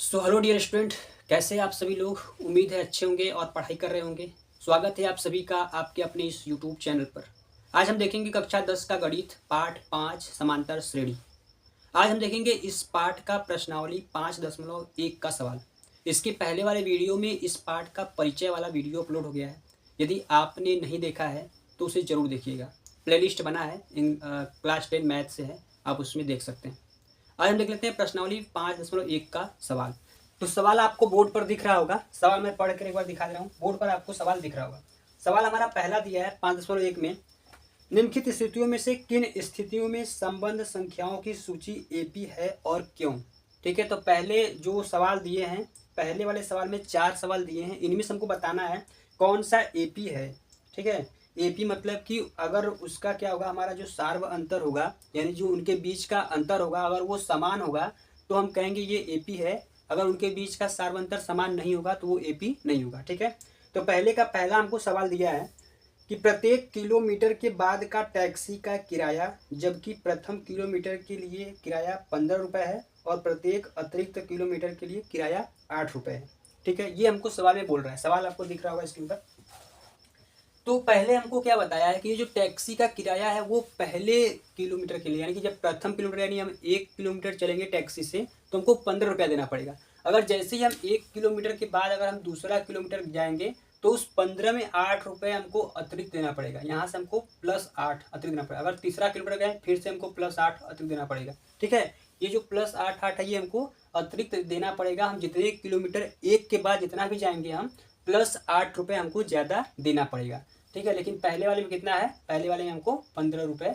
Hello dear student, कैसे हैं आप सभी लोग। उम्मीद है अच्छे होंगे और पढ़ाई कर रहे होंगे। स्वागत है आप सभी का आपके अपने इस यूट्यूब चैनल पर। आज हम देखेंगे कक्षा 10 का गणित पाठ 5 समांतर श्रेणी। आज हम देखेंगे इस पाठ का प्रश्नावली 5.1 का सवाल। इसके पहले वाले वीडियो में इस पाठ का परिचय वाला वीडियो अपलोड हो गया है। यदि आपने नहीं देखा है तो उसे ज़रूर देखिएगा। प्लेलिस्ट बना है, क्लास 10 मैथ से है, आप उसमें देख सकते हैं। आज हम देख लेते हैं प्रश्नावली 5.1 का सवाल। तो सवाल आपको बोर्ड पर दिख रहा होगा। सवाल मैं पढ़ कर एक बार दिखा दे रहा हूँ। बोर्ड पर आपको सवाल दिख रहा होगा। सवाल हमारा पहला दिया है 5.1 में, निम्नलिखित स्थितियों में से किन स्थितियों में संबंध संख्याओं की सूची एपी है और क्यों। ठीक है, तो पहले जो सवाल दिए हैं, पहले वाले सवाल में 4 सवाल दिए हैं। इनमें से हमको बताना है कौन सा एपी है। ठीक है, एपी मतलब कि अगर उसका क्या होगा, हमारा जो सार्व अंतर होगा, यानी जो उनके बीच का अंतर होगा, अगर वो समान होगा तो हम कहेंगे ये एपी है। अगर उनके बीच का सार्व अंतर समान नहीं होगा तो वो एपी नहीं होगा। ठीक है, तो पहले का पहला हमको सवाल दिया है कि प्रत्येक किलोमीटर के बाद का टैक्सी का किराया, जबकि प्रथम किलोमीटर के लिए किराया 15 रुपये है और प्रत्येक अतिरिक्त किलोमीटर के लिए किराया 8 रुपये है। ठीक है, ये हमको सवाल में बोल रहा है। सवाल आपको दिख रहा होगा स्क्रीन पर। तो पहले हमको क्या बताया है कि ये जो टैक्सी का किराया है वो पहले किलोमीटर के लिए, यानी कि जब प्रथम किलोमीटर यानी हम 1 किलोमीटर चलेंगे टैक्सी से तो हमको 15 रुपया देना पड़ेगा। अगर जैसे ही हम 1 किलोमीटर के बाद अगर हम दूसरा किलोमीटर जाएंगे तो उस 15 में 8 रुपये हमको अतिरिक्त देना पड़ेगा। यहाँ से हमको +8 अतिरिक्त देना पड़ेगा। अगर तीसरा किलोमीटर गए फिर से हमको +8 अतिरिक्त देना पड़ेगा। ठीक है, ये जो +8 है ये हमको अतिरिक्त देना पड़ेगा। हम जितने किलोमीटर एक के बाद जितना भी जाएंगे हम +8 रुपये हमको ज़्यादा देना पड़ेगा। ठीक है, लेकिन पहले वाले में कितना है, पहले वाले में हमको 15 रुपये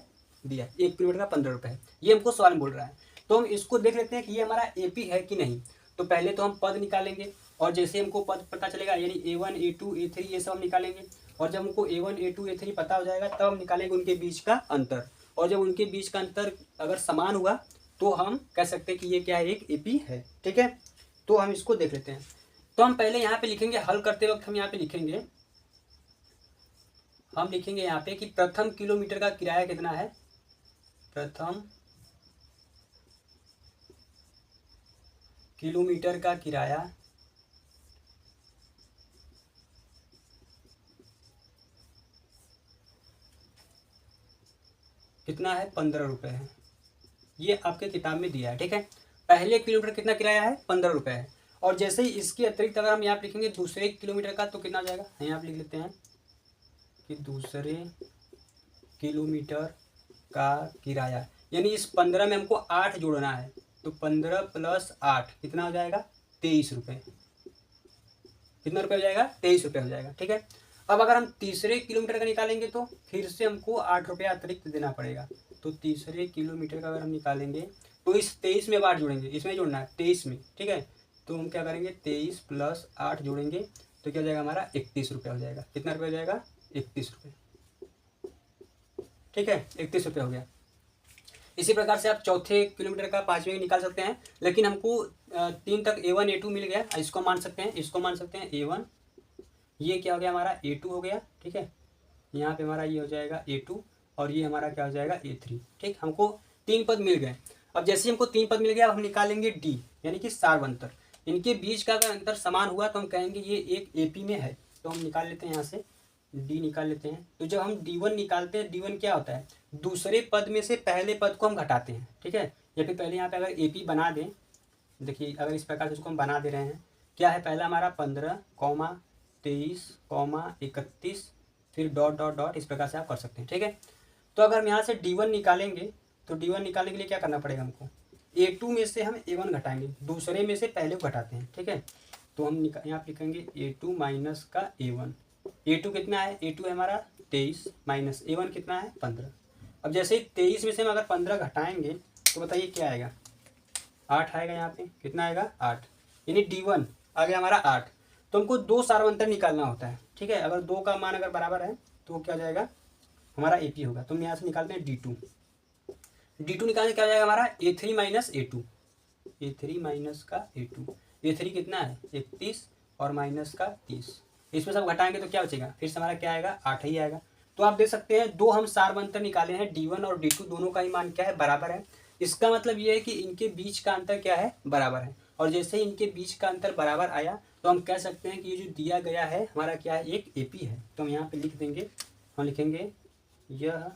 दिया, 1 किलोमीटर का 15 रुपये है। ये हमको सवाल में बोल रहा है। तो हम इसको देख लेते हैं कि ये हमारा एपी है कि नहीं। तो पहले तो हम पद निकालेंगे और जैसे हमको पद पता चलेगा यानी A1 A2 A3 ये सब हम निकालेंगे। और जब हमको A1 A2 A3 पता हो जाएगा तब हम निकालेंगे उनके बीच का अंतर। और जब उनके बीच का अंतर अगर समान हुआ तो हम कह सकते हैं कि ये क्या है, एक एपी है। ठीक है, तो हम इसको देख लेते हैं। तो हम पहले यहाँ पे लिखेंगे, हल करते वक्त हम यहाँ पे लिखेंगे, हम लिखेंगे यहाँ पे कि प्रथम किलोमीटर का किराया कितना है। प्रथम किलोमीटर का किराया कितना है, 15 रुपये है। ये आपके किताब में दिया है। ठीक है, पहले किलोमीटर कितना किराया है, 15 रुपये है। और जैसे ही इसके अतिरिक्त अगर हम यहाँ पे लिखेंगे दूसरे किलोमीटर का तो कितना हो जाएगा, यहाँ पे लिख लेते हैं कि दूसरे किलोमीटर का किराया, यानी इस 15 में हमको 8 जोड़ना है। तो 15 + 8 कितना हो जाएगा, 23 रुपये। कितना रुपये हो जाएगा, 23 रुपये हो जाएगा। ठीक है, अब अगर हम तीसरे किलोमीटर का निकालेंगे तो फिर से हमको 8 रुपया अतिरिक्त देना पड़ेगा। तो तीसरे किलोमीटर का अगर हम निकालेंगे तो इस 23 में 8 जोड़ेंगे, इसमें जोड़ना है 23 में। ठीक है, तो हम क्या करेंगे, 23 + 8 जोड़ेंगे तो क्या हो जाएगा हमारा, 31 रुपया हो जाएगा। कितना रुपया हो जाएगा, 31 रुपये। ठीक है, 31 रुपये हो गया। इसी प्रकार से आप चौथे किलोमीटर का 5वें निकाल सकते हैं, लेकिन हमको 3 तक A1 A2 मिल गया, इसको मान सकते हैं, इसको मान सकते हैं A1। ये क्या हो गया हमारा, A2 हो गया। ठीक है, यहाँ पे हमारा ये हो जाएगा A2 और ये हमारा क्या हो जाएगा, A3। ठीक, हमको 3 पद मिल गए। अब जैसे हमको 3 पद मिल गया, अब हम निकालेंगे D, यानी कि सार्व अंतर। इनके बीच का अगर अंतर समान हुआ तो हम कहेंगे ये एक एपी में है। तो हम निकाल लेते हैं यहाँ से, डी निकाल लेते हैं। तो जब हम D1 निकालते हैं, D1 क्या होता है, दूसरे पद में से पहले पद को हम घटाते हैं। ठीक है, या फिर पहले यहाँ पे अगर एपी बना दें, देखिए अगर इस प्रकार से उसको हम बना दे रहे हैं, क्या है, पहला हमारा 15, 23, 31, फिर डॉट डॉट डॉट, इस प्रकार से आप कर सकते हैं। ठीक है, तो अगर हम यहाँ से D1 निकालेंगे तो D1 निकालने के लिए क्या करना पड़ेगा हमको, A2 में से हम A1 घटाएंगे, दूसरे में से पहले को घटाते हैं। ठीक है, तो हम यहाँ पे लिखेंगे A2 माइनस का A1। A2 कितना है, A2 है हमारा 23 माइनस A1 कितना है, 15। अब जैसे ही 23 में से हम अगर 15 घटाएंगे तो बताइए क्या आएगा, 8 आएगा। यहाँ पे कितना आएगा, 8, यानी D1 आ गया हमारा 8। तो हमको 2 सार्वंतर निकालना होता है। ठीक है, अगर 2 का मान अगर बराबर है तो क्या हो जाएगा, हमारा एपी होगा। तो हम यहाँ से निकालते हैं D2। D2 निकालने क्या हो जाएगा हमारा, A3 minus A2। A3 minus का A2, A3 कितना है, 31 और माइनस का 30। इसमें सब घटाएंगे तो क्या बचेगा, फिर से हमारा क्या आएगा, 8 ही आएगा। तो आप देख सकते हैं 2 हम सार्वंतर निकाले हैं, D1 और D2 दोनों का ही मान क्या है, बराबर है। इसका मतलब ये है कि इनके बीच का अंतर क्या है, बराबर है। और जैसे ही इनके बीच का अंतर बराबर आया तो हम कह सकते हैं कि ये जो दिया गया है हमारा क्या है, एक एपी है। तो हम यहाँ पे लिख देंगे, हम लिखेंगे यह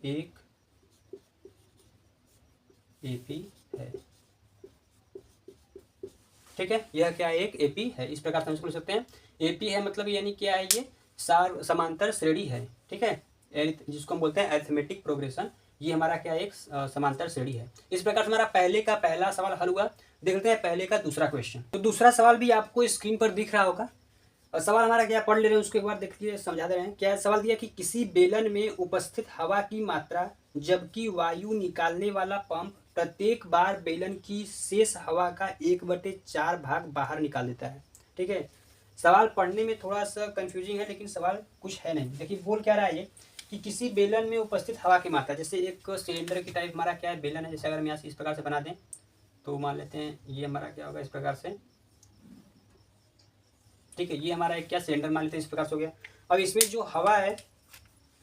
एक एपी है। ठीक है, यह क्या है, एक एपी है। इस प्रकार से हम इसको लिख सकते हैं। एपी है मतलब यानी क्या है, ये समांतर श्रेणी है। ठीक है, जिसको हम बोलते हैं अरिथमेटिक प्रोग्रेशन, ये हमारा क्या एक समांतर श्रेणी है। इस प्रकार से हमारा पहले का पहला सवाल हल हुआ। देखते हैं पहले का दूसरा क्वेश्चन। तो दूसरा सवाल भी आपको स्क्रीन पर दिख रहा होगा। और सवाल हमारा क्या, पढ़ ले रहे हैं उसको एक बार देखिए, समझा दे रहे हैं। क्या सवाल दिया कि किसी बेलन में उपस्थित हवा की मात्रा जबकि वायु निकालने वाला पंप प्रत्येक बार बेलन की शेष हवा का 1/4 भाग बाहर निकाल देता है। ठीक है, सवाल पढ़ने में थोड़ा सा कंफ्यूजिंग है, लेकिन सवाल कुछ है नहीं। देखिए बोल क्या रहा है ये कि किसी बेलन में उपस्थित हवा की मात्रा, जैसे एक सिलेंडर की टाइप हमारा क्या है, बेलन है। जैसे अगर हम यहाँ से इस प्रकार से बना दें तो मान लेते हैं ये हमारा क्या होगा, इस प्रकार से। ठीक है, ये हमारा एक क्या सिलेंडर मान लेते हैं, इस प्रकार से हो गया। अब इसमें जो हवा है,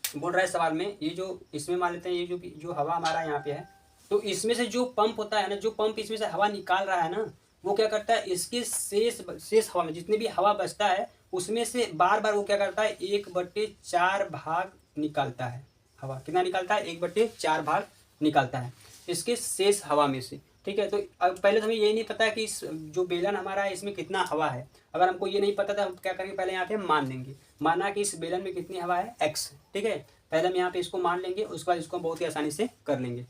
बोल रहा है सवाल में, ये जो इसमें मान लेते हैं ये जो हवा हमारा यहाँ पे है, तो इसमें से जो पंप होता है ना, जो पंप इसमें से हवा निकाल रहा है ना, वो क्या करता है, इसके शेष हवा में जितने भी हवा बचता है उसमें से बार बार वो क्या करता है, 1/4 भाग निकालता है। हवा कितना निकालता है, 1/4 भाग निकालता है इसके शेष हवा में से। ठीक है, तो अब पहले तो हमें ये नहीं पता कि इस जो बेलन हमारा है इसमें कितना हवा है। अगर हमको ये नहीं पता था, हम क्या करेंगे, पहले यहाँ पे मान लेंगे, माना कि इस बेलन में कितनी हवा है, x। ठीक है, पहले हम यहाँ पे इसको मान लेंगे, उसके बाद इसको हम बहुत ही आसानी से कर लेंगे।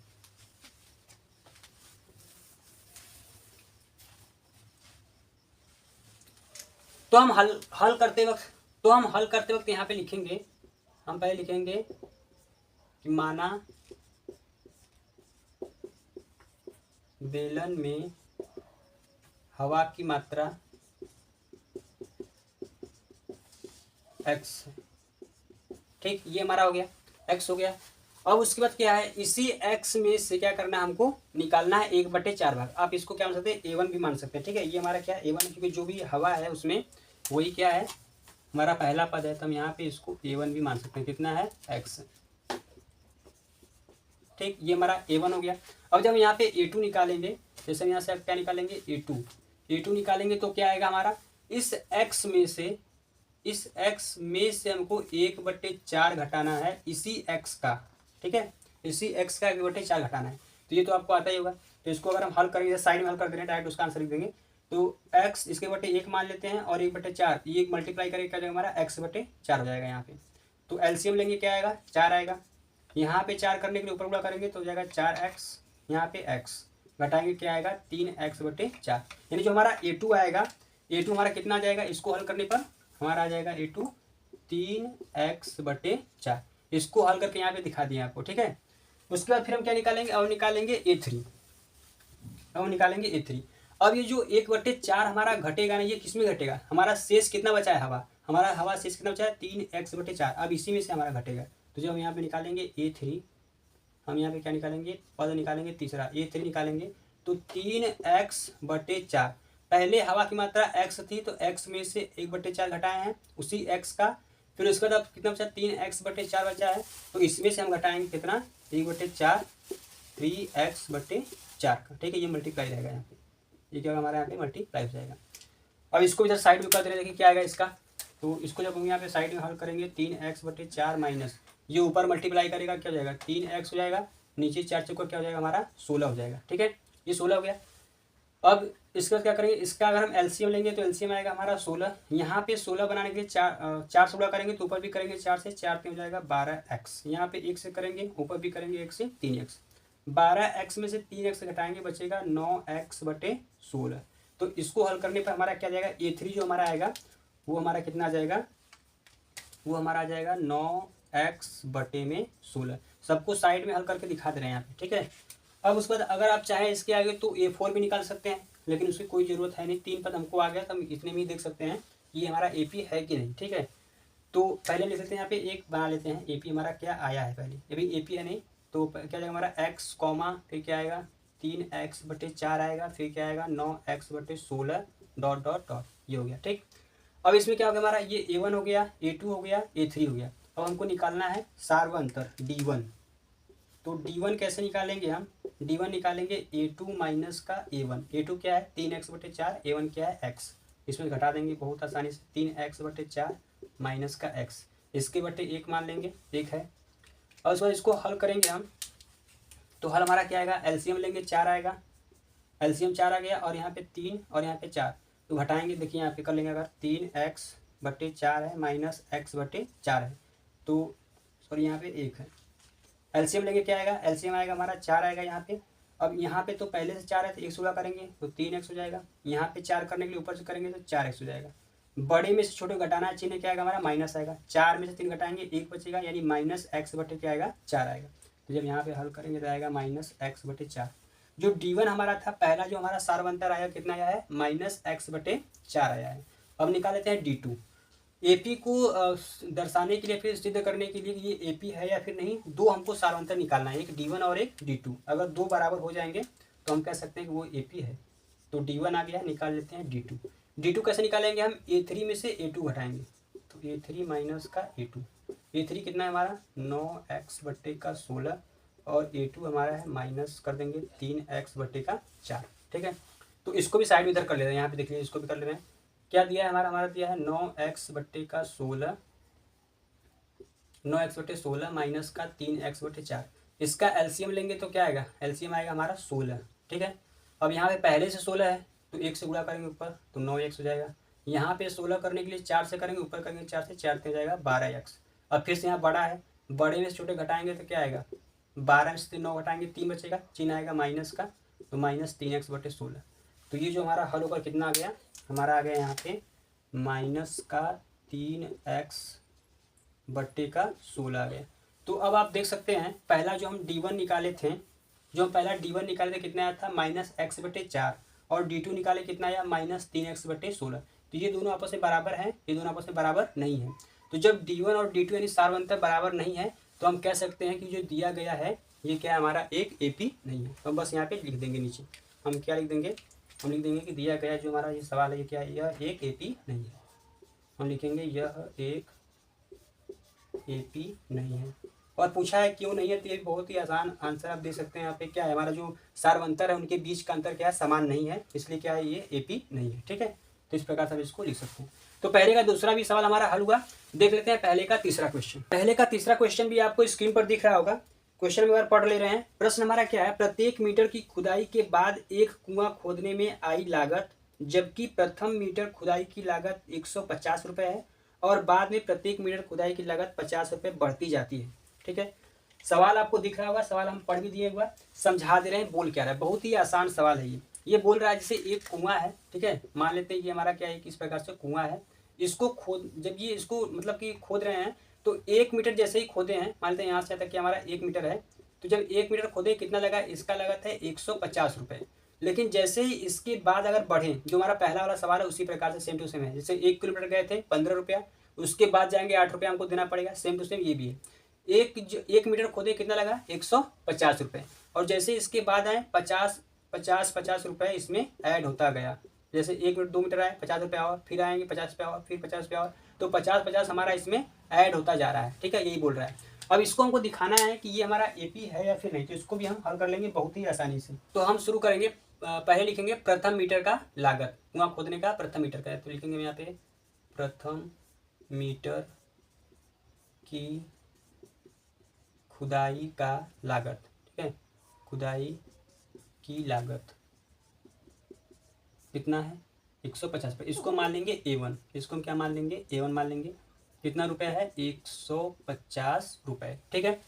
तो हम हल करते वक्त यहाँ पे लिखेंगे, हम पहले लिखेंगे कि माना बेलन में हवा की मात्रा x। ठीक, ये हमारा हो गया, x हो गया। अब उसके बाद क्या है, इसी x में से क्या करना है, हमको निकालना है 1/4 भाग। आप इसको क्या मान सकते हैं, a1 भी मान सकते हैं। ठीक है, ये हमारा क्या है, a1, क्योंकि जो भी हवा है उसमें वही क्या है, हमारा पहला पद है, तो हम यहाँ पे इसको a1 भी मान सकते हैं। कितना है, x। ठीक, ये हमारा a1 हो गया। अब जब हम यहाँ पे a2 निकालेंगे, जैसे हम यहाँ से क्या निकालेंगे, a2 निकालेंगे तो क्या आएगा हमारा, इस x में से हमको 1/4 घटाना है इसी x का। ठीक है, इसी x का 1/4 घटाना है। तो ये तो आपको आता ही होगा। तो इसको अगर हम हल करेंगे, साइड में हल कर दे रहे हैं, डायरेक्ट उसका आंसर लिख देंगे। तो x इसके 1 मान लेते हैं और 1/4 ये मल्टीप्लाई करके क्या जाएगा हमारा, x/4 हो जाएगा यहाँ पे। तो एलसीएम लेंगे, क्या आएगा, 4 आएगा। यहाँ पे 4 करने के लिए ऊपर गुणा करेंगे तो हो जाएगा 4x, यहाँ पे x घटाएंगे क्या आएगा, 3x/4। यानी जो हमारा a2 आएगा, a2 हमारा कितना आ जाएगा, इसको हल करने पर हमारा आ जाएगा a2 3x/4। इसको हल करके यहाँ पे दिखा दिया आपको। ठीक है, उसके बाद फिर हम क्या निकालेंगे, अब निकालेंगे a3। अब ये जो 1/4 हमारा घटेगा ना, ये किस में घटेगा, हमारा शेष कितना बचा है, हमारा हवा शेष कितना बचा है, 3x/4। अब इसी में से हमारा घटेगा। तो जब हम यहाँ पे निकालेंगे a3, हम यहाँ पे क्या निकालेंगे, पद निकालेंगे तीसरा, a3 निकालेंगे तो 3x/4। पहले हवा की मात्रा x थी तो x में से 1/4 घटाए हैं उसी x का। फिर उसके बाद कितना बचा, 3x/4 बचा है, तो इसमें से हम घटाएंगे कितना, 1/4 3x/4 का। ठीक है, ये मल्टीप्लाई रहेगा यहाँ पे, ये क्या होगा हमारा यहाँ पे मल्टीप्लाई हो जाएगा। अब इसको इधर साइड में कर दे रहे हैं, देखिए क्या आएगा इसका। तो इसको जब हम यहाँ पे साइड में हल करेंगे, 3x/4 माइनस ये ऊपर मल्टीप्लाई करेगा, क्या हो जाएगा, 3x हो जाएगा, नीचे 4 चौका क्या हो जाएगा हमारा, 16 हो जाएगा। ठीक है, ये 16 हो गया। अब इसका क्या करेंगे, इसका अगर हम एलसीएम लेंगे तो एलसीएम आएगा हमारा 16। यहाँ पे 16 बनाने के लिए 4 16 करेंगे तो ऊपर भी करेंगे 4 से, 4 पे हो जाएगा 12x। यहाँ पे 1 से करेंगे, ऊपर भी करेंगे 1 से, 3x। 12x में से 3x घटाएंगे, बचेगा 9x/16। तो इसको हल करने पर हमारा क्या जाएगा, a3 जो हमारा आएगा वो हमारा कितना आ जाएगा, वो हमारा आ जाएगा 9x/16। सबको साइड में हल करके दिखा दे रहे हैं यहाँ पे। ठीक है, अब उसके बाद अगर आप चाहें इसके आगे तो a4 भी निकाल सकते हैं, लेकिन उसकी कोई ज़रूरत है नहीं। 3 पद हमको आ गया तो हम इतने में ही देख सकते हैं कि ये हमारा AP है कि नहीं। ठीक है, तो पहले लिख लेते हैं यहाँ पे, एक बना लेते हैं, AP हमारा क्या आया है पहले, ये भी AP है नहीं, तो क्या जाएगा हमारा x कॉमा, फिर क्या आएगा 3x/4 आएगा, फिर क्या आएगा 9x/16 डॉट डॉट डॉट, ये हो गया। ठीक, अब इसमें क्या हो गया हमारा, ये a1 हो गया, a2 हो गया, a3 हो गया। अब हमको निकालना है सार्वअंतर d1। तो d1 कैसे निकालेंगे हम, D1 निकालेंगे A2 माइनस का A1। A2 क्या है 3x/4, A1 क्या है x। इसमें घटा देंगे बहुत आसानी से, 3x/4 माइनस का x, इसके बटे 1 मान लेंगे, 1 है। और उसके बाद इसको हल करेंगे हम, तो हल हमारा क्या आएगा, एलसीएम लेंगे 4 आएगा, एलसीएम 4 आ गया, और यहाँ पे 3 और यहाँ पे 4, तो घटाएंगे, देखिए यहाँ पे कर लेंगे, अगर 3x/4 है माइनस x/4 है, तो सॉरी यहाँ पे 1 है। एलसीएम लेंगे, क्या आएगा, एलसीएम आएगा हमारा 4 आएगा यहाँ पे। अब यहाँ पे तो पहले से 4 है तो 1 से गुणा करेंगे तो 3x हो जाएगा, यहाँ पे 4 करने के लिए ऊपर से करेंगे तो 4x हो जाएगा। बड़े में से छोटे घटाना है, चिन्ह क्या आएगा हमारा, माइनस आएगा, 4 में से 3 घटाएंगे 1 बचेगा, यानी माइनस x/, क्या आएगा, 4 आएगा। तो जब यहाँ पे हल करेंगे तो आएगा माइनस x/4। जो D1 हमारा था पहला, जो हमारा सारवंतर आया, कितना आया है, माइनस x/4 आया है। अब निकाल लेते हैं D2। एपी को दर्शाने के लिए, फिर सिद्ध करने के लिए कि ये एपी है या फिर नहीं, दो हमको सारवंतर निकालना है, एक D1 और एक D2। अगर दो बराबर हो जाएंगे तो हम कह सकते हैं कि वो एपी है। तो D1 आ गया, निकाल लेते हैं D2। D2 कैसे निकालेंगे हम, A3 में से A2 घटाएंगे, तो A3 माइनस का A2। A3 कितना है हमारा, 9x/16, और A2 हमारा है माइनस कर देंगे 3x/4। ठीक है, तो इसको भी साइड में इधर कर लेते हैं, यहाँ पे देख लीजिए, इसको भी कर ले रहे हैं। क्या दिया है हमारा दिया है 9x/16, 9x/16 माइनस का 3x/4। इसका एलसीएम लेंगे तो क्या आएगा, एलसीएम आएगा हमारा 16। ठीक है, अब यहाँ पे पहले से 16 है तो 1 से गुणा करेंगे ऊपर तो 9x हो जाएगा। यहाँ पे 16 करने के लिए 4 से करेंगे, ऊपर करेंगे 4 से, 4 हो जाएगा 12x। अब फिर से यहाँ बड़ा है, बड़े में से छोटे घटाएंगे तो क्या आएगा, 12 में से 9 घटाएंगे 3 बचेगा, चिन्ह आएगा माइनस का, तो माइनस 3x/16। तो ये जो हमारा हल होकर कितना आ गया, हमारा आ गया यहाँ पे माइनस का 3x/16 आ गया। तो अब आप देख सकते हैं, पहला जो हम D1 निकाले थे, कितना आया था, माइनस x/4, और D2 निकाले कितना आया, माइनस 3x/16। तो ये दोनों आपस में बराबर हैं, ये दोनों आपस में बराबर नहीं है। तो जब D1 और D2 यानी सारवंतर बराबर नहीं है, तो हम कह सकते हैं कि जो दिया गया है ये क्या है, हमारा एक एपी नहीं है। तो बस यहाँ पे लिख देंगे, नीचे हम क्या लिख देंगे, हम लिख देंगे कि दिया गया जो हमारा ये सवाल है, ये क्या है, यह एक एपी नहीं है। हम लिखेंगे यह एक एपी नहीं है। और पूछा है क्यों नहीं है, तो ये बहुत ही आसान आंसर आप दे सकते हैं। यहाँ पे क्या है, हमारा जो सारवंतर है उनके बीच का अंतर क्या है, समान नहीं है, इसलिए क्या है, ये एपी नहीं है। ठीक है, तो इस प्रकार से आप इसको लिख सकते हैं। तो पहले का दूसरा भी सवाल हमारा हल हुआ। देख लेते हैं पहले का तीसरा क्वेश्चन। पहले का तीसरा क्वेश्चन भी आपको स्क्रीन पर दिख रहा होगा। क्वेश्चन एक बार पढ़ ले रहे हैं। प्रश्न हमारा क्या है, प्रत्येक मीटर की खुदाई के बाद एक कुआं खोदने में आई लागत, जबकि प्रथम मीटर खुदाई की लागत 150 रुपये है, और बाद में प्रत्येक मीटर खुदाई की लागत 50 रुपये बढ़ती जाती है। ठीक है, सवाल आपको दिख रहा होगा, सवाल हम पढ़ भी दिए, एक बार समझा दे रहे हैं बोल क्या रहा है। बहुत ही आसान सवाल है ये बोल रहा है जैसे एक कुआं है। ठीक है, मान लेते हैं कि हमारा क्या है, किस प्रकार से कुआं है, इसको खोद, जब ये इसको मतलब कि खोद रहे हैं, तो 1 मीटर जैसे ही खोदे हैं, मान लेते हैं यहाँ से तक कि हमारा 1 मीटर है, तो जब 1 मीटर खोदे कितना लगा, इसका लागत है 150 रुपये। लेकिन जैसे ही इसके बाद अगर बढ़े, जो हमारा पहला वाला सवाल है उसी प्रकार से सेम टू सेम है, जैसे 1 किलोमीटर गए थे 15 रुपया, उसके बाद जाएंगे 8 रुपया हमको देना पड़ेगा, सेम टू सेम ये भी है। 1 मीटर खोदे कितना लगा, 150 रुपये, और जैसे इसके बाद आए 50 रुपये इसमें ऐड होता गया। जैसे 1 मीटर 2 मीटर आए 50 रुपये और, फिर आएंगे 50 रुपये और, फिर 50 रुपये और, तो 50 हमारा इसमें ऐड होता जा रहा है। ठीक है, यही बोल रहा है। अब इसको हमको दिखाना है कि ये हमारा एपी है या फिर नहीं, तो इसको भी हम हल कर लेंगे बहुत ही आसानी से। तो हम शुरू करेंगे, पहले लिखेंगे प्रथम मीटर का लागत, कुआं खोदने का प्रथम मीटर का है, तो लिखेंगे यहाँ पे प्रथम मीटर की खुदाई का लागत। ठीक है, खुदाई की लागत कितना है, 150 रुपये। इसको मान लेंगे A1, इसको हम क्या मान लेंगे, A1 मान लेंगे। कितना रुपये है, 150 रुपये। ठीक है,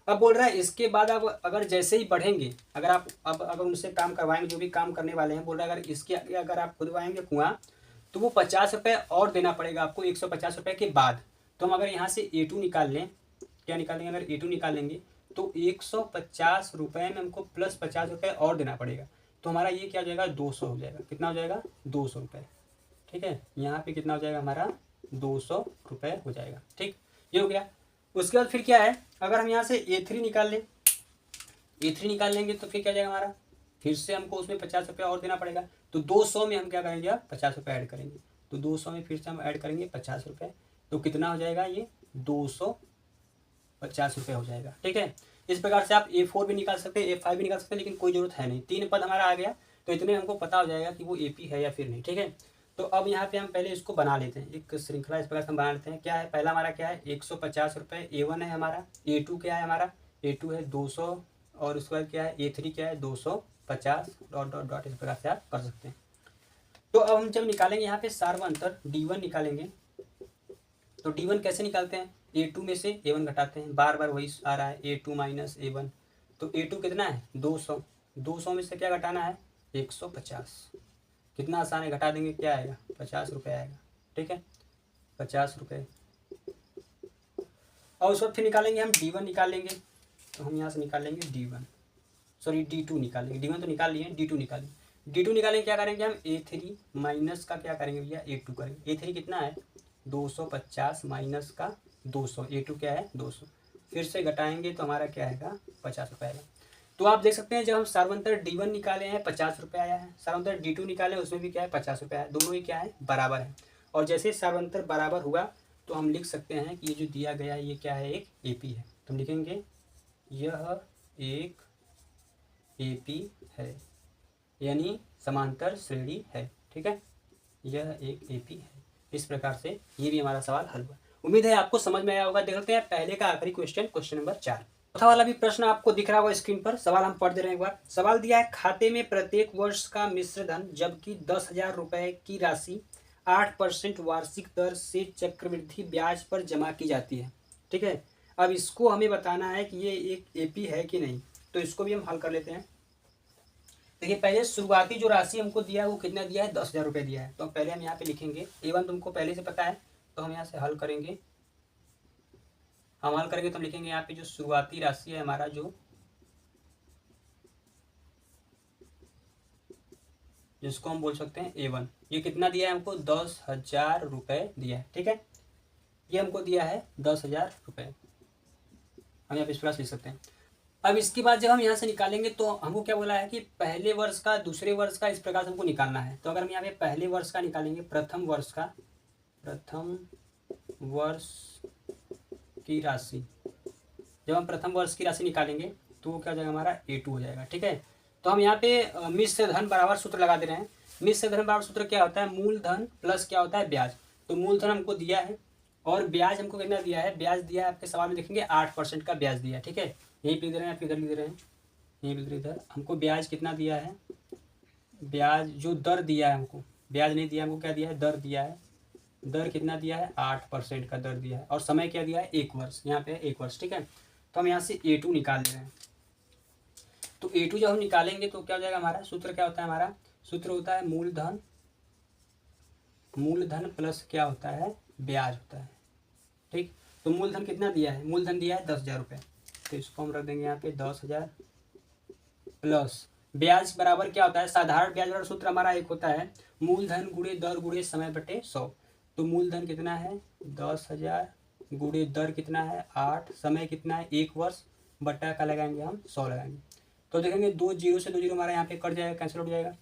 अब बोल रहा है इसके बाद अब अगर जैसे ही बढ़ेंगे, अगर आप अब अगर उनसे काम करवाएंगे, जो भी काम करने वाले हैं, बोल रहा है अगर इसके आगे अगर आप खुदवाएंगे कुआं, तो वो 50 रुपये और देना पड़ेगा आपको 150 रुपये के बाद। तो हम अगर यहाँ से A2 निकाल लें, क्या निकालेंगे, अगर A2 निकालेंगे तो 150 रुपये में हमको प्लस 50 रुपये और देना पड़ेगा, तो हमारा ये क्या हो जाएगा, 200 हो जाएगा। कितना हो जाएगा, 200 रुपये। ठीक है, यहाँ पे कितना हो जाएगा हमारा, 200 रुपये हो जाएगा। ठीक, ये हो गया। उसके बाद फिर क्या है, अगर हम यहाँ से A3 निकाल लें, A3 निकाल लेंगे तो फिर क्या जाएगा हमारा, फिर से हमको उसमें 50 रुपये और देना पड़ेगा। तो 200 में हम क्या करेंगे, अब 50 रुपये ऐड करेंगे, तो 200 में फिर से हम ऐड करेंगे 50 रुपये, तो कितना हो जाएगा, ये 250 रुपये हो जाएगा। ठीक है, इस प्रकार से आप A4 भी निकाल सकते हैं, A5 भी निकाल सकते हैं, लेकिन कोई जरूरत है नहीं। 3 पद हमारा आ गया तो इतने हमको पता हो जाएगा कि वो AP है या फिर नहीं। ठीक है, तो अब यहाँ पे हम पहले इसको बना लेते हैं, एक श्रृंखला इस प्रकार से हम बना लेते हैं। क्या है, पहला हमारा क्या है 150 रुपये, A1 है हमारा, A2 क्या है हमारा, A2 है 200, और उसके बाद क्या है A3 क्या है 250, डॉट डॉट डॉट, इस प्रकार से आप कर सकते हैं। तो अब हम जब निकालेंगे यहाँ पे सार्वअंतर D1 निकालेंगे, तो D1 कैसे निकालते हैं, A2 में से A1 घटाते हैं, बार बार वही आ रहा है A2 माइनस A1। तो A2 कितना है 200, 200 में से क्या घटाना है 150, कितना आसान है, घटा देंगे क्या आएगा 50 रुपये आएगा। ठीक है, 50 रुपये। और उसके बाद फिर निकालेंगे हम D1 निकालेंगे, तो हम यहाँ से निकालेंगे D1, सॉरी D2 निकालेंगे, D1 तो निकाल लिए, D2 निकालेंगे। D2 निकालेंगे, क्या करेंगे हम A3 माइनस का क्या करेंगे भैया A2 करेंगे। A3 कितना है 250 माइनस का 200, A2 क्या है 200, फिर से घटाएंगे तो हमारा क्या आएगा 50 रुपये आएगा। तो आप देख सकते हैं जब हम सार्वंतर D1 निकाले हैं 50 रुपये आया है, सार्वंतर D2 निकाले उसमें भी क्या है 50 रुपये आया, दोनों ही क्या है बराबर है। और जैसे सार्वंतर बराबर हुआ तो हम लिख सकते हैं कि ये जो दिया गया है ये क्या है, एक AP है। तो हम लिखेंगे यह एक AP है, यानी समांतर श्रेणी है। ठीक है, यह एक AP है। इस प्रकार से ये भी हमारा सवाल हल हुआ। उम्मीद है आपको समझ में आया होगा। देख लेते हैं पहले का आखिरी क्वेश्चन, क्वेश्चन नंबर 4। चौथा वाला भी प्रश्न आपको दिख रहा होगा स्क्रीन पर। सवाल हम पढ़ दे रहे हैं एक बार। सवाल दिया है, खाते में प्रत्येक वर्ष का मिश्र धन जबकि 10,000 रुपए की राशि 8% वार्षिक दर से चक्रवृद्धि ब्याज पर जमा की जाती है। ठीक है, अब इसको हमें बताना है कि ये एक AP है कि नहीं, तो इसको भी हम हल कर लेते हैं। देखिए पहले शुरुआती जो राशि हमको दिया है वो कितना दिया है 10,000 रुपये दिया है। तो पहले हम यहाँ पे लिखेंगे A1 तुमको पहले से पता है, तो हम यहाँ से हल करेंगे। हम हल करेंगे तो हम लिखेंगे यहाँ पे जो शुरुआती राशि है हमारा, जो जिसको हम बोल सकते हैं A1, ये कितना दिया है हमको 10,000 रुपये दिया है। ठीक है, ये हमको दिया है 10,000 रुपये, हम यहाँ पे इस प्रकार लिख सकते हैं। अब इसके बाद जब हम यहाँ से निकालेंगे तो हमको क्या बोला है कि पहले वर्ष का दूसरे वर्ष का इस प्रकार से हमको निकालना है। तो अगर हम यहाँ पे पहले वर्ष का निकालेंगे, प्रथम वर्ष की राशि, जब हम प्रथम वर्ष की राशि निकालेंगे तो वो क्या हो जाएगा हमारा A2 हो जाएगा। ठीक है, तो हम यहाँ पे मिश्र धन बराबर सूत्र लगा दे रहे हैं। मिश्र धन बराबर सूत्र क्या होता है, मूल धन प्लस क्या होता है ब्याज। तो मूल धन हमको दिया है और ब्याज हमको कितना दिया है, ब्याज दिया है आपके सवाल में देखेंगे 8% का ब्याज दिया है। ठीक है, यहीं पे लिख दे रहे हैं, आप इधर लिख दे रहे हैं, यहीं पे इधर हमको ब्याज कितना दिया है, ब्याज जो दर दिया है हमको, ब्याज नहीं दिया हमको, क्या दिया है दर दिया है। दर कितना दिया है 8% का दर दिया है, और समय क्या दिया है 1 वर्ष, यहाँ पे 1 वर्ष। ठीक है, तो हम यहाँ से A2 निकाल ले रहे हैं। तो A2 जब हम निकालेंगे तो क्या हो जाएगा हमारा सूत्र, क्या होता है हमारा सूत्र होता है मूलधन प्लस क्या होता है ब्याज होता है। ठीक, तो मूलधन कितना दिया है, मूलधन दिया है 10,000 रुपये, तो इसको हम रख देंगे यहाँ पे 10,000 प्लस ब्याज बराबर क्या होता है, साधारण ब्याज वाला सूत्र हमारा एक होता है मूलधन गुणे दर गुणे समय बटे 100। तो मूलधन कितना है 10,000 गुणे दर कितना है 8, समय कितना है 1 वर्ष, बटा का लगाएंगे हम 100 लगाएंगे। तो देखेंगे 2 जीरो से 2 जीरो हमारा यहाँ पे कट जाएगा, कैंसिल हो जाएगा।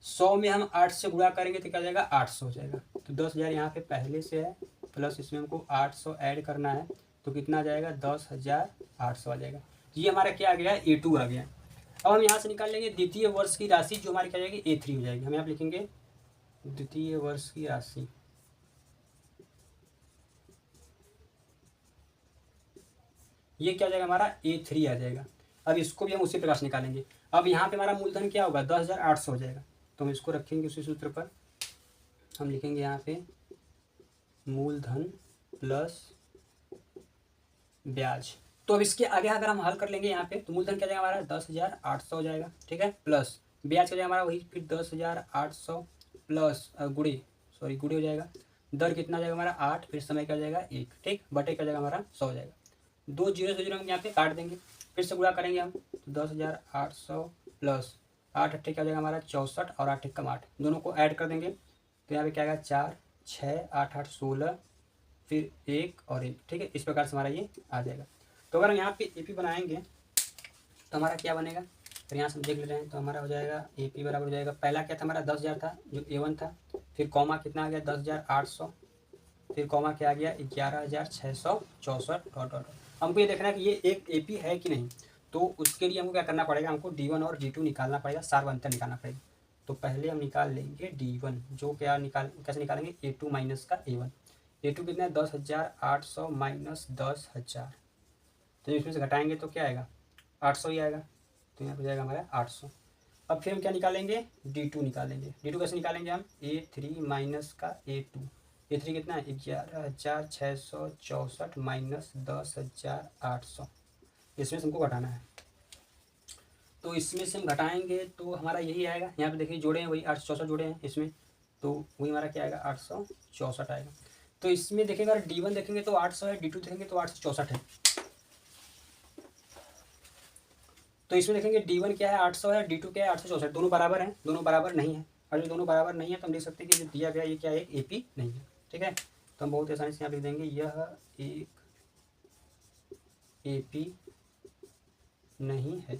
100 में हम 8 से गुणा करेंगे तो क्या जाएगा 800 हो जाएगा। तो 10,000 यहाँ पे पहले से है, प्लस इसमें हमको 800 ऐड करना है, तो कितना आ जाएगा 10,800 आ जाएगा। ये हमारा क्या आ गया A2 आ गया। अब हम यहाँ से निकाल लेंगे द्वितीय वर्ष की राशि, जो हमारी क्या जाएगी A3 हो जाएगी। हम यहाँ लिखेंगे द्वितीय वर्ष की राशि, ये क्या हो जाएगा हमारा A3 आ जाएगा। अब इसको भी हम उसी प्रकार से निकालेंगे। अब यहाँ पे हमारा मूलधन क्या होगा 10,800 हो जाएगा, तो हम इसको रखेंगे उसी सूत्र पर। हम लिखेंगे यहाँ पे मूलधन प्लस ब्याज। तो अब इसके आगे अगर हम हल कर लेंगे यहाँ पे, तो मूलधन क्या जाएगा हमारा 10,800 हो जाएगा। ठीक है, प्लस ब्याज क्या जाएगा हमारा वही फिर 10,800 प्लस गुणे हो जाएगा। दर कितना जाएगा हमारा 8, फिर समय क्या जाएगा 1। ठीक, बटे क्या जाएगा हमारा 100 हो जाएगा। 2 जीरो से 0 हम यहाँ पे काट देंगे, फिर से गुणा करेंगे हम, तो 10,800 प्लस 8 अट्ठे क्या हो जाएगा हमारा 64, और 8 कम 8, दोनों को ऐड कर देंगे तो यहाँ पे क्या आएगा 4 6 8 8 16, फिर 1 और 1। ठीक है, इस प्रकार से हमारा ये आ जाएगा। तो अगर हम यहाँ पे AP बनाएंगे तो हमारा क्या बनेगा, तो यहाँ से हम देख ले रहे हैं, तो हमारा हो जाएगा AP बराबर हो जाएगा, पहला क्या था हमारा 10,000 था जो A1 था, फिर कॉमा कितना आ गया 10,800, फिर कॉमा क्या आ गया 11,664 डॉट डॉट। हमको ये देखना है कि ये एक AP है कि नहीं। तो उसके लिए हमको क्या करना पड़ेगा, हमको D1 और D2 निकालना पड़ेगा, सार्व अंतर निकालना पड़ेगा। तो पहले हम निकाल लेंगे D1, जो क्या कैसे निकालेंगे, A2 माइनस का A1। A2 कितना है 10,800 माइनस 10,000, तो इसमें से घटाएंगे तो क्या आएगा 800 ही आएगा, तो यहाँ पर जाएगा हमारा 800। अब फिर हम क्या निकालेंगे, D2 निकालेंगे। D2 कैसे निकालेंगे हम, A3 माइनस का A2। A3 कितना है 11,664 माइनस 10,800, इसमें से हमको घटाना है। तो इसमें से हम घटाएंगे तो हमारा यही आएगा, यहाँ पे देखिए जोड़े हैं वही 864 जोड़े हैं इसमें, तो वही हमारा क्या आएगा 864 आएगा। तो इसमें देखेंगे अगर D1 देखेंगे तो 800 है, D2 देखेंगे तो 864 है। तो इसमें देखेंगे D1 क्या है 800 है, D2 क्या है 864, दोनों बराबर हैं, दोनों बराबर नहीं है। और जो दोनों बराबर नहीं है तो हम लिख सकते हैं कि जो दिया गया ये क्या है, AP नहीं है। ठीक है, तो हम बहुत आसानी से यहाँ लिख देंगे यह एक AP नहीं है।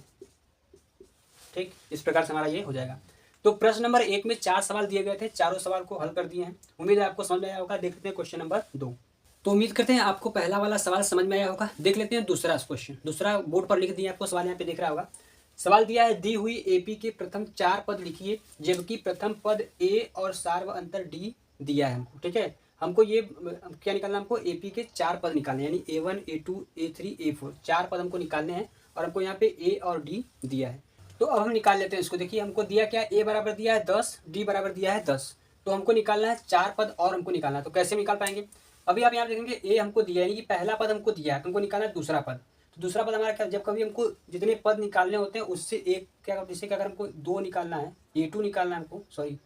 ठीक, इस प्रकार से हमारा ये हो जाएगा। तो प्रश्न नंबर 1 में 4 सवाल दिए गए थे, चारों सवाल को हल कर दिए हैं। उम्मीद है आपको समझ में आया होगा। देख लेते हैं क्वेश्चन नंबर 2। तो उम्मीद करते हैं आपको पहला वाला सवाल समझ में आया होगा। देख लेते हैं दूसरा क्वेश्चन। दूसरा बोर्ड पर लिख दिया, आपको सवाल यहाँ पे दिख रहा होगा। सवाल दिया है दी हुई AP के प्रथम 4 पद लिखिए, जबकि प्रथम पद A और सार्व अंतर D दिया है हमको। ठीक है, हमको ये क्या निकालना, हमको AP के 4 पद निकालने, यानी A1 A2 A3 A4 4 पद हमको निकालने हैं। और हमको यहाँ पे A और D दिया है। तो अब हम निकाल लेते हैं इसको। देखिए हमको दिया क्या, A बराबर दिया है 10, D बराबर दिया है 10। तो हमको निकालना है 4 पद और हमको निकालना है। तो कैसे निकाल पाएंगे, अभी आप यहाँ देखेंगे A हमको दिया है, यानी कि पहला पद हमको दिया है, हमको निकालना है दूसरा पद। तो दूसरा पद हमारा क्या, जब कभी हमको जितने पद निकालने होते हैं उससे एक क्या, जैसे कि अगर हमको 2 निकालना है, A2 निकालना है हमको, सॉरी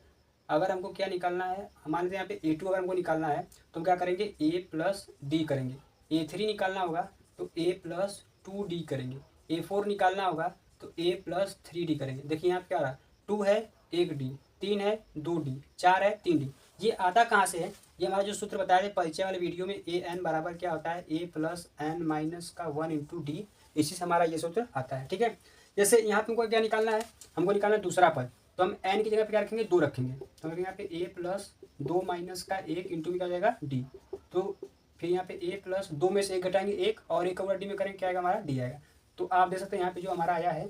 अगर हमको क्या निकालना है, हमारे यहाँ पे A2 अगर हमको निकालना है तो हम क्या करेंगे A प्लस D करेंगे। A3 निकालना होगा तो A प्लस 2D करेंगे। A4 निकालना होगा तो A प्लस 3D करेंगे। देखिए यहाँ पे क्या रहा, 2 है 1D, 3 है 2D, 4 है 3D। ये आता कहाँ से है, ये हमारा जो सूत्र बताया था परिचय वाले वीडियो में, AN बराबर क्या होता है A प्लस N माइनस का 1 इंटू डी, इसी से हमारा ये सूत्र आता है। ठीक है, जैसे यहाँ पे हमको क्या निकालना है, हमको निकालना है दूसरा पद। तो हम N की जगह पे क्या रखेंगे, 2 रखेंगे। तो यहाँ पे A प्लस 2 माइनस का 1 इंटू में क्या जाएगा D। तो फिर यहाँ पे A प्लस 2 में से 1 घटाएंगे 1, और 1 ओवर D में करेंगे क्या आएगा हमारा D आएगा। तो आप देख सकते हैं यहाँ पे जो हमारा आया है,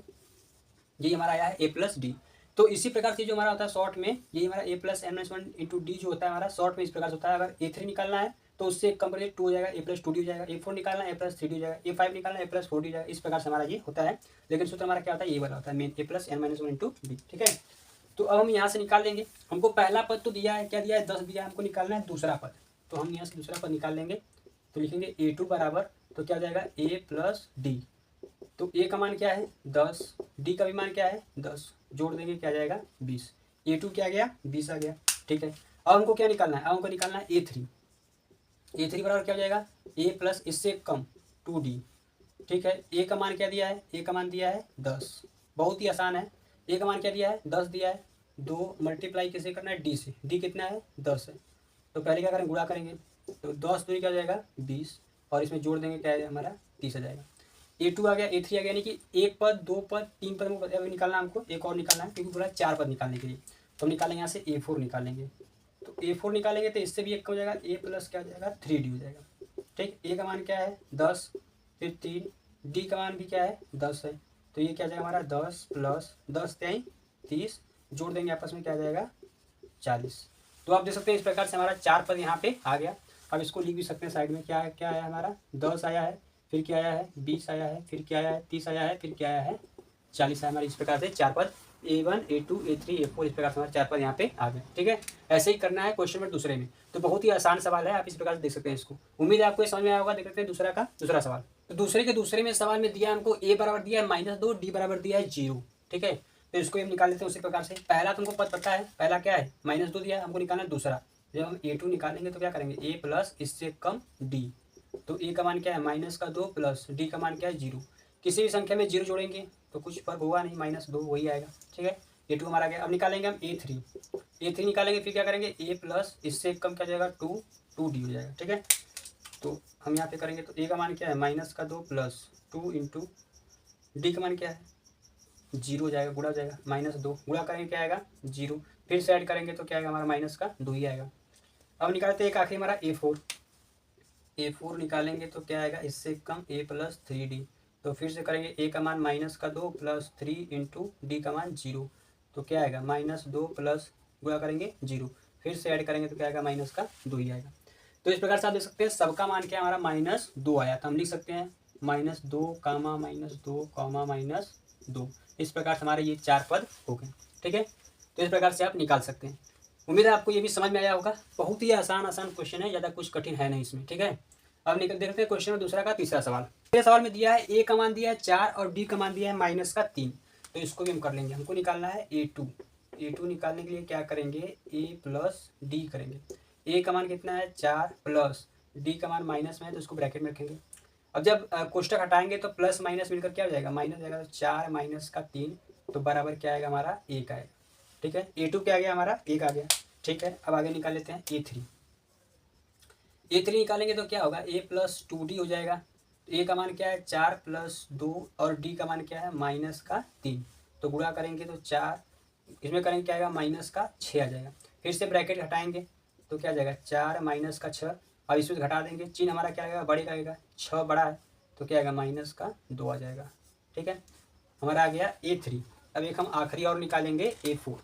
ये हमारा आया है A प्लस D। तो इसी प्रकार से जो हमारा होता है शॉर्ट में, ये हमारा A plus N minus 1 into D जो होता है हमारा शॉर्ट में इस प्रकार से होता है। अगर A3 निकालना है तो उससे कम करिए 2 हो जाएगा, A प्लस 2D हो जाएगा। A4 निकालना है A प्लस 3D हो जाएगा। A5 निकालना है A प्लस 4D हो जाएगा। इस प्रकार से हमारा ये होता है, लेकिन सूत्र हमारा क्या होता है, ये वाला होता है main, A plus N minus 1 into D. ठीक है, तो अब हम यहाँ से निकाल लेंगे। हमको पहला पद तो दिया है, क्या दिया है 10 दिया है, हमको निकालना है दूसरा पद। तो हम यहाँ से दूसरा पद निकाल लेंगे। तो लिखेंगे A2 बराबर, तो क्या हो जाएगा A प्लस D। तो A का मान क्या है 10, D का भी मान क्या है 10, जोड़ देंगे क्या जाएगा 20। A2 क्या आ गया 20 आ गया। ठीक है, अब हमको क्या निकालना है, अब हमको निकालना है A3। A3 बराबर क्या हो जाएगा A प्लस इससे कम 2D। ठीक है, A का मान क्या दिया है, A का मान दिया है 10, बहुत ही आसान है। A का मान क्या दिया है 10 दिया है, 2 मल्टीप्लाई किसे करना है D से, D कितना है 10 है। तो पहले क्या करेंगे, गुणा करेंगे। तो 10 दूनी क्या हो जाएगा 20, और इसमें जोड़ देंगे क्या है हमारा 30 आ जाएगा। A2 आ गया, A3 आ गया, यानी कि 1 पद 2 पद 3 पद हमको निकालना है, हमको एक और निकालना है, क्योंकि पूरा 4 पद निकालने के लिए। तो हम निकालेंगे यहाँ से A4 निकालेंगे। तो A4 निकालेंगे तो इससे भी एक हो जाएगा, A प्लस क्या हो जाएगा 3D हो जाएगा। ठीक, A का मान क्या है 10, फिर 3, D का मान भी क्या है 10 है। तो ये क्या जाएगा हमारा 10 प्लस 10 3 30, जोड़ देंगे आपस में क्या जाएगा 40। तो आप देख सकते हैं इस प्रकार से हमारा 4 पद यहाँ पे आ गया। अब इसको लिख भी सकते हैं साइड में, क्या क्या आया हमारा 10 आया है, फिर क्या आया है 20 आया है, फिर क्या आया है 30 आया है, फिर क्या आया है 40 आया हमारे। इस प्रकार से 4 पद A1 A2 A3 A4 इस प्रकार से हमारे 4 पद यहाँ पे आ गए। ठीक है, ऐसे ही करना है क्वेश्चन नंबर दूसरे में। तो बहुत ही आसान सवाल है, आप इस प्रकार से देख सकते हैं इसको। उम्मीद है आपको समझ में आया होगा। देख सकते हैं दूसरा का दूसरा सवाल। तो दूसरे के दूसरे में सवाल में दिया हमको A बराबर दिया है -2, D बराबर दिया है 0। ठीक है, तो इसको हम निकाल लेते हैं उसी प्रकार से। पहला तुमको पद पता है, पहला क्या है -2 दिया है, हमको निकालना है दूसरा। जब हम A2 निकालेंगे तो क्या करेंगे A प्लस इससे कम D। तो A का मान क्या है -2 प्लस D का मान क्या है 0। किसी भी संख्या में 0 जोड़ेंगे तो कुछ फर्क होगा नहीं, -2 वही आएगा। ठीक है, A2 हमारा गया। अब निकालेंगे हम A3 निकालेंगे, फिर क्या करेंगे A प्लस इससे कम क्या जाएगा 2D हो जाएगा। ठीक है, तो हम यहाँ पे करेंगे तो A का मान क्या है -2 प्लस 2 इंटू D का मान क्या है 0 हो जाएगा, गुणा हो जाएगा -2, गुणा करेंगे क्या आएगा 0, फिर से ऐड करेंगे तो क्या आएगा हमारा -2 ही आएगा। अब निकालते हैं एक आखिरी हमारा A4 निकालेंगे तो क्या आएगा इससे कम A प्लस 3D। तो फिर से करेंगे ए का मान माइनस का 2 प्लस 3 इंटू डी का मान 0, तो क्या आएगा -2 प्लस गुणा करेंगे 0, फिर से ऐड करेंगे तो क्या आएगा माइनस का 2 ही आएगा। तो इस प्रकार से आप देख सकते हैं सबका मान क्या हमारा -2 आया, तो हम लिख सकते हैं -2 कामा -2 कामा -2। इस प्रकार से हमारे ये 4 पद हो गए। ठीक है, तो इस प्रकार से आप निकाल सकते हैं। उम्मीद है आपको ये भी समझ में आया होगा। बहुत ही आसान क्वेश्चन है, ज़्यादा कुछ कठिन है नहीं इसमें। ठीक है, अब निकल देखते हैं क्वेश्चन दूसरा का तीसरा सवाल। तीसरे सवाल में दिया है ए का मान दिया है 4 और डी का मान दिया है -3, तो इसको भी हम कर लेंगे। हमको निकालना है ए टू निकालने के लिए क्या करेंगे, ए प्लस डी करेंगे। ए का मान कितना है 4 प्लस डी का मान माइनस में है तो इसको ब्रैकेट में रखेंगे। अब जब कोष्टक हटाएंगे तो प्लस माइनस मिलकर क्या हो जाएगा, माइनस जाएगा, तो 4 माइनस का 3 तो बराबर क्या आएगा हमारा 1 आएगा। ठीक है, ए टू क्या आ गया हमारा 1 आ गया। ठीक है, अब आगे निकाल लेते हैं ए थ्री निकालेंगे तो क्या होगा, ए प्लस 2d हो जाएगा। ए का मान क्या है 4 प्लस 2 और डी का मान क्या है -3, तो गुणा करेंगे तो 4 इसमें करेंगे क्या आएगा -6 आ जाएगा। फिर से ब्रैकेट हटाएंगे तो क्या आ जाएगा 4 माइनस का 6, अब इसमें घटा देंगे, चिन्ह हमारा क्या आएगा बड़े का आएगा, 6 बड़ा है तो क्या आएगा -2 आ जाएगा। ठीक है, हमारा आ गया ए3। अब एक हम आखिरी और निकालेंगे ए4,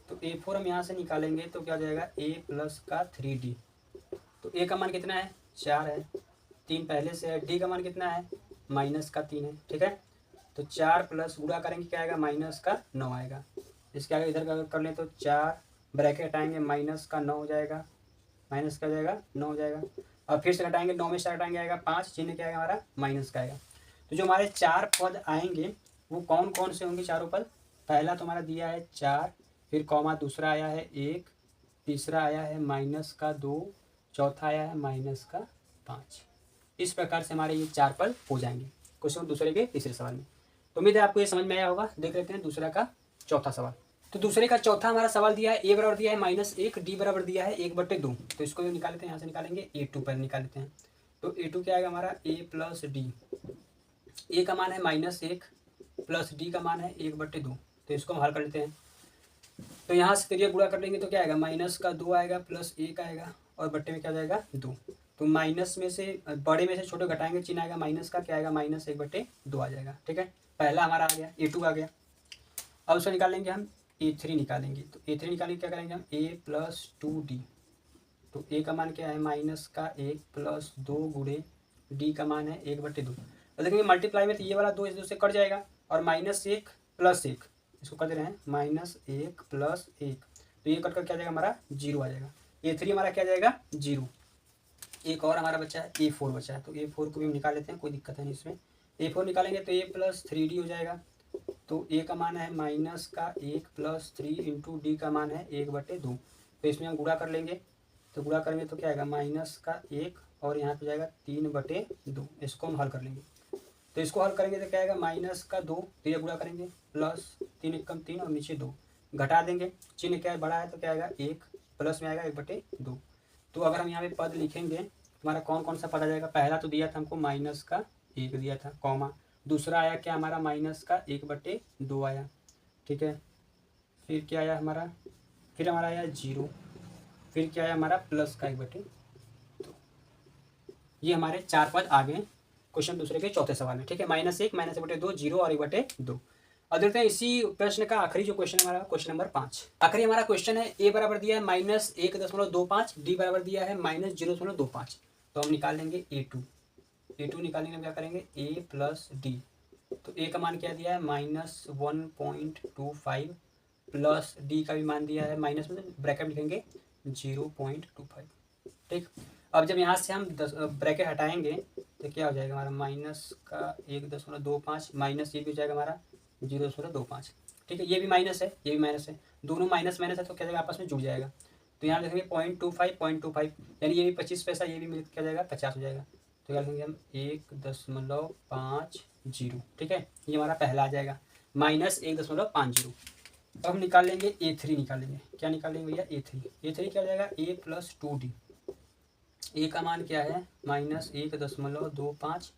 तो ए4 हम यहाँ से निकालेंगे तो क्या हो जाएगा ए प्लस का 3d। तो ए का मान कितना है 4 है, 3 पहले से है, डी का मान कितना है -3 है। ठीक है, तो 4 प्लस गुणा करेंगे क्या आएगा -9 आएगा। इसके आगे इधर का कर लें तो 4 ब्रैकेट हटाएंगे -9 हो जाएगा, माइनस का जाएगा 9 हो जाएगा। और फिर से घटाएंगे 9 में से घटाएंगे आएगा 5, चिन्ह क्या आएगा हमारा माइनस का आएगा। तो जो हमारे 4 पद आएंगे वो कौन कौन से होंगे चारों पद, पहला तो हमारा दिया है 4, फिर कॉमा दूसरा आया है 1, तीसरा आया है -2, चौथा आया है -5। इस प्रकार से हमारे ये 4 पद हो जाएंगे क्वेश्चन दूसरे के तीसरे सवाल में। तो उम्मीद है आपको ये समझ में आया होगा। देख लेते हैं दूसरा का चौथा सवाल। तो दूसरे का चौथा हमारा सवाल दिया है ए बराबर दिया है -1, डी बराबर दिया है 1/2, तो इसको भी निकाल लेते हैं। यहाँ से निकालेंगे ए2 पर निकाल लेते हैं। तो ए2 क्या आएगा हमारा ए प्लस डी, ए का मान है -1 प्लस डी का मान है 1/2, तो इसको हम हल कर लेते हैं। तो यहाँ से तिरिया गुणा कर लेंगे तो क्या आएगा -2 आएगा प्लस 1 आएगा और बट्टे में क्या जाएगा 2। तो माइनस में से बड़े में से छोटे घटाएंगे, चिन्ह आएगा माइनस का, क्या आएगा -1/2 आ जाएगा। ठीक है, पहला हमारा आ गया ए2 आ गया। अब उसको निकाल लेंगे हम ए3 निकालेंगे। तो ए3 निकालेंगे क्या करेंगे हम ए प्लस 2d। तो ए का मान क्या है -1 प्लस 2 गुणे डी का मान है 1/2। तो देखेंगे मल्टीप्लाई में तो ये वाला 2 इस 2 से कट जाएगा और -1 प्लस 1 इसको कर दे रहे हैं -1 प्लस 1, तो ये कट कर क्या जाएगा हमारा 0 आ जाएगा। ए3 हमारा क्या जाएगा 0। एक और हमारा बचा है ए4 बचा है, तो ए4 को भी हम निकाल लेते हैं, कोई दिक्कत है नहीं इसमें। ए4 निकालेंगे तो ए प्लस 3d हो जाएगा। तो ए का मान है -1 प्लस 3 इंटू डी का मान है 1/2, तो इसमें हम गुणा कर लेंगे। तो गुणा करेंगे तो क्या आएगा -1 और यहाँ पे जाएगा 3/2, इसको हम हल कर लेंगे। तो इसको हल करेंगे तो क्या आएगा -2, तो ये गुणा करेंगे प्लस 3 एकम 3 और नीचे 2 घटा देंगे, चिन्ह क्या है बड़ा है तो क्या आएगा 1, प्लस में आएगा 1/2। तो अगर हम यहाँ पे पद लिखेंगे हमारा कौन कौन सा पद आ जाएगा, पहला तो दिया था हमको -1 दिया था, कॉमा दूसरा आया क्या हमारा -1/2 आया। ठीक है, फिर क्या आया हमारा, फिर हमारा आया 0, फिर क्या आया हमारा प्लस का 1/2। ये हमारे 4 पद आ गए क्वेश्चन दूसरे के चौथे सवाल में। ठीक है, -1, -1/2, 0 और 1/2। अब देखते हैं इसी प्रश्न का आखिरी जो क्वेश्चन है हमारा क्वेश्चन नंबर 5। आखिरी हमारा क्वेश्चन है ए बराबर दिया है -1.25, डी बराबर दिया है -0.25, तो हम निकाल लेंगे ए2 निकालने के लिए क्या करेंगे ए प्लस डी। तो ए का मान क्या दिया है -1.25 प्लस डी का भी मान दिया है माइनस में ब्रैकेट लिखेंगे 0.25। ठीक, अब जब यहाँ से हम ब्रैकेट हटाएंगे तो क्या हो जाएगा हमारा -1.25 माइनस ये भी हो जाएगा हमारा 0.25। ठीक है, ये भी माइनस है, ये भी माइनस है, दोनों माइनस माइनस है तो क्या जाएगा आपस में जुड़ जाएगा। तो यहाँ लिखेंगे 0.25 यानी ये भी 25 पैसा, ये भी मिल क्या जाएगा 50 हो जाएगा। तो क्या लिखेंगे हम 1.50। ठीक है, ये हमारा पहला आ जाएगा -1.50। अब हम निकाल लेंगे ए3 निकालेंगे। क्या निकालेंगे भैया ए3 क्या हो जाएगा ए प्लस 2d। ए का मान क्या है -1.25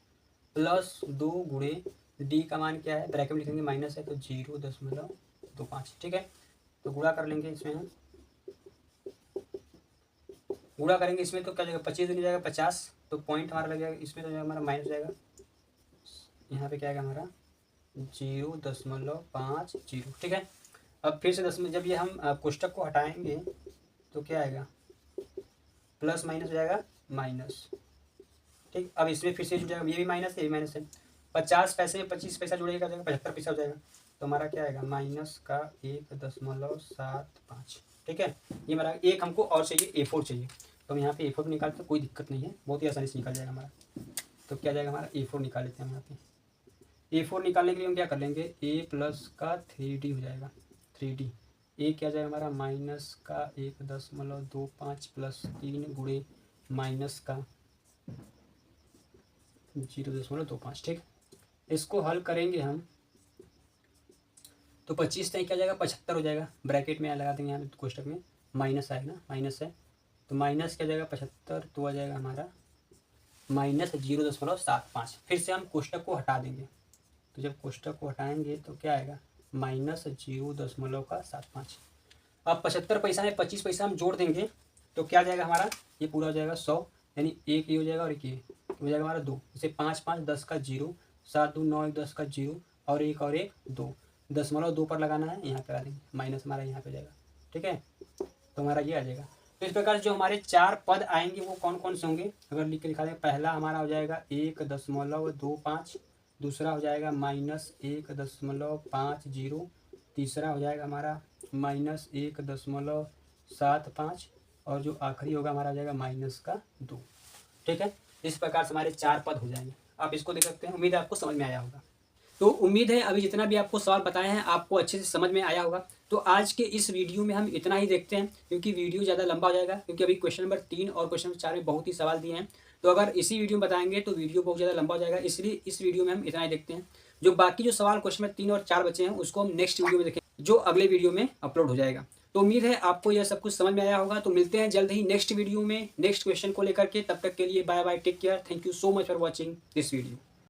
प्लस 2 गुणे डी का मान क्या है, ब्रैकेट में लिखेंगे माइनस है तो 0.25। ठीक है, तो गुणा कर लेंगे इसमें हम, गुणा करेंगे इसमें तो क्या जाएगा 25 नहीं जाएगा 50, तो पॉइंट हमारा लग जाएगा इसमें तो हमारा माइनस जाएगा, यहाँ पे क्या आएगा हमारा 0.50, ठीक है। अब फिर से जब ये हम कोष्टक को हटाएंगे तो क्या आएगा, प्लस माइनस हो जाएगा माइनस, ठीक। अब इसमें फिर से जुड़ जाएगा, ये भी माइनस है, ये भी माइनस है। 50 पैसे में 25 पैसा जुड़ेगा, 75 पैसा हो जाएगा। तो हमारा क्या आएगा, माइनस का 1.75, ठीक है। ये हमारा एक हमको और चाहिए, A4 चाहिए, तो हम यहाँ पे A4 निकालते हैं, कोई दिक्कत नहीं है, बहुत ही आसानी से निकल जाएगा हमारा। तो क्या जाएगा हमारा, A4 निकाल लेते हैं हम यहाँ पे। A4 निकालने के लिए हम क्या कर लेंगे, A प्लस का 3D हो जाएगा, 3D। ए क्या जाएगा हमारा, माइनस का 1.25 प्लस 3 गुणे माइनस का 0.25, ठीक। इसको हल करेंगे हम तो 25 तक क्या जाएगा, 75 हो जाएगा। ब्रैकेट में लगा देंगे यहाँ कोष्टक में, माइनस आएगा ना, माइनस है तो माइनस क्या जाएगा 75, तो आ जाएगा हमारा माइनस 0.75। फिर से हम कोष्टक को हटा देंगे, तो जब कोष्टक को हटाएंगे तो क्या आएगा, माइनस 0.75। अब 75 पैसा में 25 पैसा हम जोड़ देंगे तो क्या जाएगा हमारा, ये पूरा हो जाएगा 100, यानी एक ये हो जाएगा और एक ये हो जाएगा हमारा 2। इसे 5 5 10 का 0, 7 2 9 1 10 का 0, और एक 2, 0.2 पर लगाना है, यहाँ पे लगा देंगे, माइनस हमारा यहाँ पे जाएगा, ठीक है। तो हमारा ये आ जाएगा। तो इस प्रकार जो हमारे 4 पद आएंगे वो कौन कौन से होंगे, अगर लिख के दिखा दें। पहला हमारा हो जाएगा 1.25, दूसरा हो जाएगा -1.50, तीसरा हो जाएगा हमारा -1.75, और जो आखिरी होगा हमारा हो जाएगा -2, ठीक है। इस प्रकार से हमारे 4 पद हो जाएंगे। आप इसको देख सकते हैं। उम्मीद है आपको समझ में आया होगा। तो उम्मीद है अभी जितना भी आपको सवाल बताए हैं आपको अच्छे से समझ में आया होगा। तो आज के इस वीडियो में हम इतना ही देखते हैं, क्योंकि वीडियो ज़्यादा लंबा हो जाएगा, क्योंकि अभी क्वेश्चन नंबर 3 और क्वेश्चन नंबर 4 में बहुत ही सवाल दिए हैं। तो अगर इसी वीडियो में बताएंगे तो वीडियो बहुत ज़्यादा लंबा हो जाएगा, इसलिए इस वीडियो में हम इतना ही देखते हैं। जो बाकी जो सवाल क्वेश्चन नंबर 3 और 4 बचे हैं उसको हम नेक्स्ट वीडियो में देखें, जो अगले वीडियो में अपलोड हो जाएगा। तो उम्मीद है आपको यह सब कुछ समझ में आया होगा। तो मिलते हैं जल्द ही नेक्स्ट वीडियो में नेक्स्ट क्वेश्चन को लेकर के। तब तक के लिए bye bye, take care, thank you so much for watching this video.